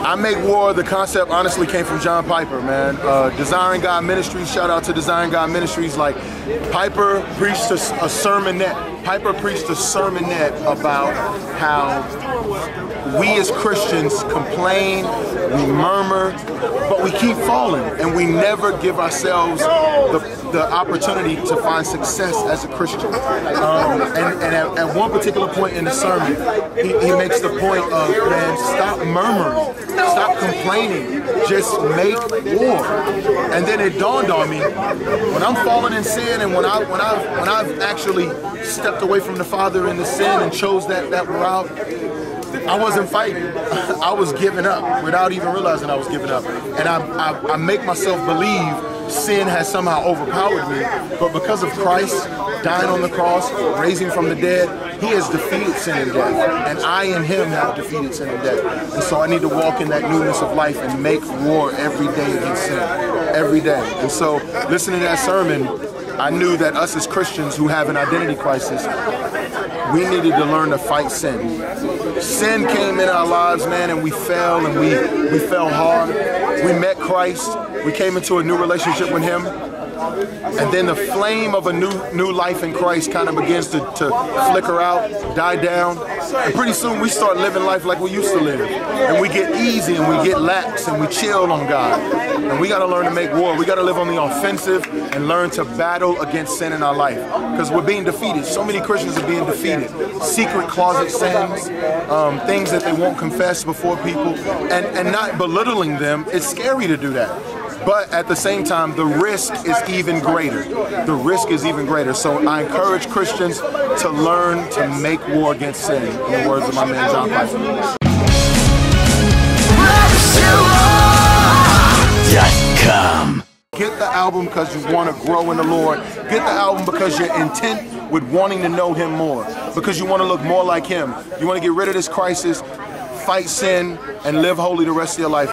I Make War, the concept honestly came from John Piper, man. Desiring God Ministries, shout out to Desiring God Ministries. Like, Piper preached a sermonette. Piper preached a sermonette about how we as Christians complain, we murmur, but we keep falling, and we never give ourselves the opportunity to find success as a Christian. And at one particular point in the sermon, he makes the point of, man, stop murmuring, stop complaining, just make war. And then it dawned on me, when I'm falling in sin, and when I've actually stepped away from the Father in the sin and chose that route, I wasn't fighting. I was giving up without even realizing I was giving up. And I make myself believe sin has somehow overpowered me, but because of Christ dying on the cross, raising from the dead, he has defeated sin and death, and I and him have defeated sin and death. And so I need to walk in that newness of life and make war every day against sin, every day. And so listening to that sermon, I knew that us as Christians who have an identity crisis, we needed to learn to fight sin. Sin came in our lives, man, and we fell, and we fell hard. We met Christ. We came into a new relationship with him. And then the flame of a new life in Christ kind of begins to flicker out, die down. And pretty soon we start living life like we used to live. And we get easy and we get lax and we chill on God. And we got to learn to make war. We got to live on the offensive and learn to battle against sin in our life. Because we're being defeated. So many Christians are being defeated. Secret closet sins, things that they won't confess before people. And not belittling them, it's scary to do that. But at the same time, the risk is even greater. The risk is even greater. So I encourage Christians to learn to make war against sin, in the words of my man John Piper. Rapzilla.com. Get the album because you want to grow in the Lord. Get the album because you're intent with wanting to know him more. Because you want to look more like him. You want to get rid of this crisis, fight sin, and live holy the rest of your life.